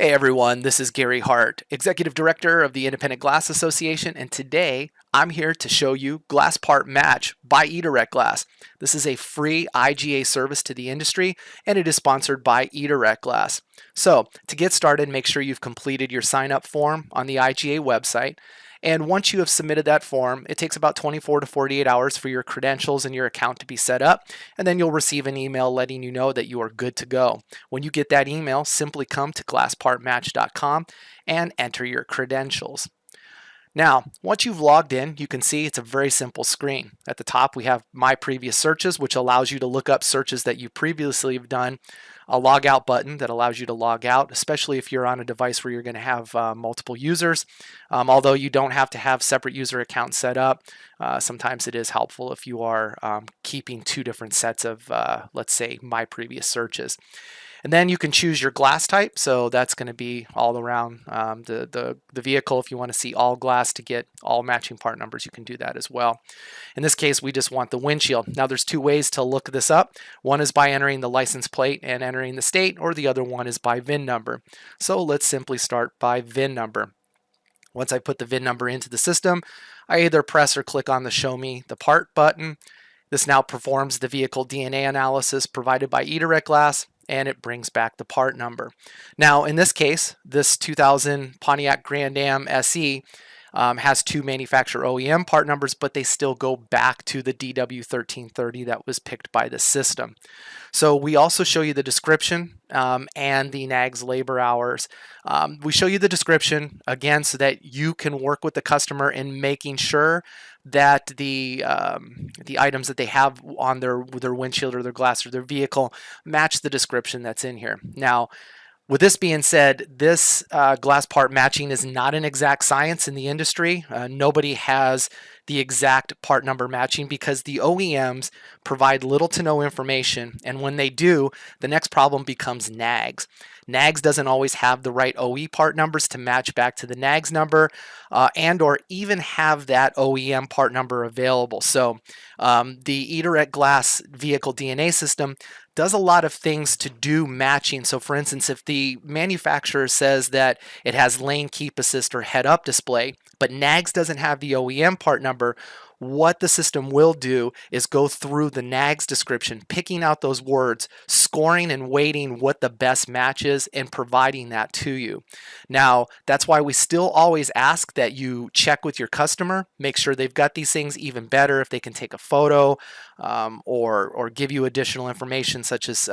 Hey everyone, this is Gary Hart, Executive Director of the Independent Glass Association, and today I'm here to show you GlassPartMatch by eDirectGlass. This is a free IGA service to the industry, and it is sponsored by eDirectGlass. So, to get started, make sure you've completed your sign-up form on the IGA website. And once you have submitted that form, it takes about 24 to 48 hours for your credentials and your account to be set up, and then you'll receive an email letting you know that you are good to go. When you get that email, simply come to glasspartmatch.com and enter your credentials. Now, once you've logged in, you can see it's a very simple screen. At the top, we have My Previous Searches, which allows you to look up searches that you previously have done. A log out button that allows you to log out, especially if you're on a device where you're going to have multiple users. Although you don't have to have separate user accounts set up, sometimes it is helpful if you are keeping two different sets of, let's say, My Previous Searches. And then you can choose your glass type, so that's going to be all around the vehicle. If you want to see all glass to get all matching part numbers, you can do that as well. In this case, we just want the windshield. Now there's two ways to look this up. One is by entering the license plate and entering the state, or the other one is by VIN number. So let's simply start by VIN number. Once I put the VIN number into the system, I either press or click on the Show Me the Part button. This now performs the vehicle DNA analysis provided by eDirectGlass, and it brings back the part number. Now, in this case, this 2000 Pontiac Grand Am SE has two manufacturer OEM part numbers, but they still go back to the DW1330 that was picked by the system. So we also show you the description and the NAGS labor hours. We show you the description, again, so that you can work with the customer in making sure that the items that they have on their windshield or their glass or their vehicle match the description that's in here. Now, with this being said, this glass part matching is not an exact science in the industry. Nobody has the exact part number matching because the OEMs provide little to no information, and when they do, the next problem becomes NAGS. NAGS doesn't always have the right OE part numbers to match back to the NAGS number and or even have that OEM part number available. So the eDirectGlass vehicle DNA system does a lot of things to do matching. So for instance, if the manufacturer says that it has lane keep assist or head up display, but NAGS doesn't have the OEM part number, what the system will do is go through the NAGS description, picking out those words, scoring and weighting what the best match is, and providing that to you. Now, that's why we still always ask that you check with your customer, make sure they've got these things. Even better if they can take a photo or give you additional information such as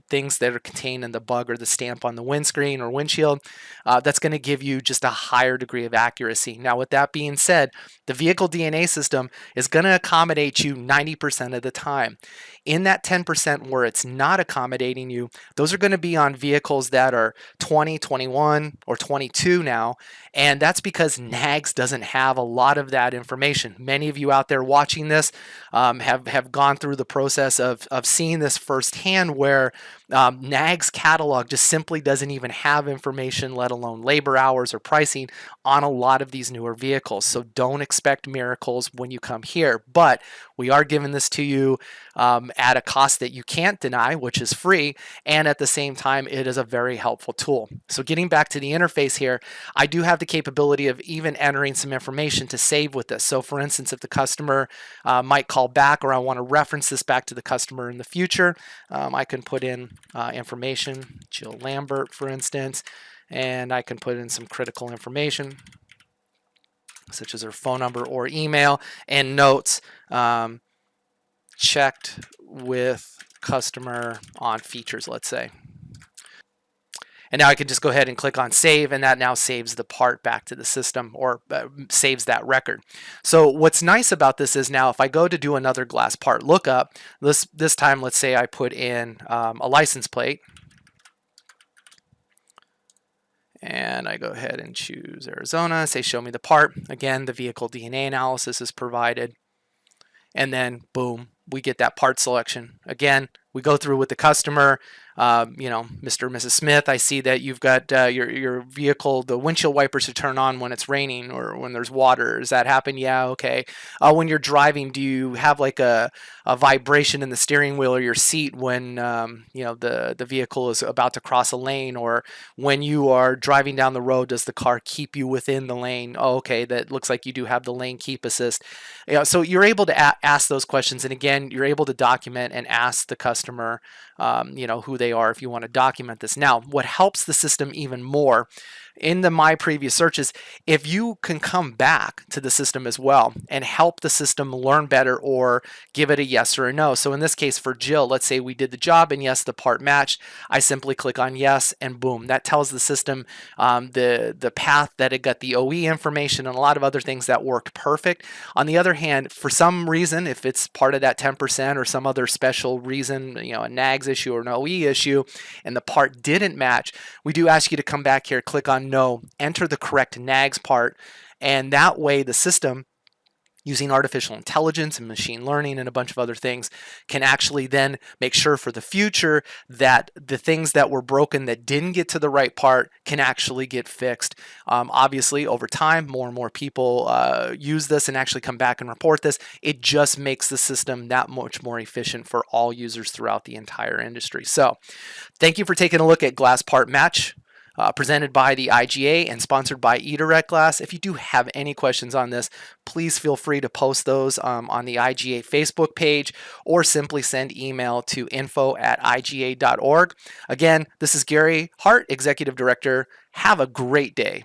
things that are contained in the bug or the stamp on the windscreen or windshield. That's going to give you just a higher degree of accuracy. Now, with that being said, the vehicle DNA system is going to accommodate you 90% of the time. In that 10% where it's not accommodating you, those are going to be on vehicles that are 20, 21, or 22 now, and that's because NAGS doesn't have a lot of that information. Many of you out there watching this have gone through the process of seeing this firsthand where NAGS catalog just simply doesn't even have information, let alone labor hours or pricing, on a lot of these newer vehicles. So don't expect miracles when you come here, but we are giving this to you at a cost that you can't deny, which is free, and at the same time, it is a very helpful tool. So getting back to the interface here, I do have the capability of even entering some information to save with this. So for instance, if the customer might call back, or I want to reference this back to the customer in the future, I can put in information, Jill Lambert, for instance, and I can put in some critical information such as her phone number or email, and notes, checked with customer on features, let's say. And now I can just go ahead and click on save, and that now saves the part back to the system, or saves that record. So what's nice about this is now if I go to do another glass part lookup, this time let's say I put in a license plate, and I go ahead and choose Arizona, say show me the part. Again, the vehicle DNA analysis is provided. And then boom, we get that part selection. Again, We go through with the customer. Mr. and Mrs. Smith, I see that you've got your vehicle, the windshield wipers to turn on when it's raining or when there's water. Does that happen? Yeah, okay. When you're driving, do you have like a vibration in the steering wheel or your seat when the vehicle is about to cross a lane, or when you are driving down the road, does the car keep you within the lane? Oh, okay, that looks like you do have the lane keep assist. So you're able to ask those questions, and again, you're able to document and ask the customer, who they are if you want to document this. Now, what helps the system even more in the My Previous Searches, if you can come back to the system as well and help the system learn better or give it a yes or a no. So in this case for Jill, let's say we did the job and yes, the part matched. I simply click on yes and boom, that tells the system the path that it got the OE information and a lot of other things that worked perfect. On the other hand, for some reason, if it's part of that 10% or some other special reason, a NAGS issue or an OE issue, and the part didn't match, we do ask you to come back here, click on no, enter the correct NAGS part, and that way the system, using artificial intelligence and machine learning and a bunch of other things, can actually then make sure for the future that the things that were broken that didn't get to the right part can actually get fixed. Obviously, over time, more and more people use this and actually come back and report this. It just makes the system that much more efficient for all users throughout the entire industry. So thank you for taking a look at GlassPartMatch. Presented by the IGA and sponsored by eDirectGlass. If you do have any questions on this, please feel free to post those on the IGA Facebook page or simply send email to info@iga.org. Again, this is Gary Hart, Executive Director. Have a great day.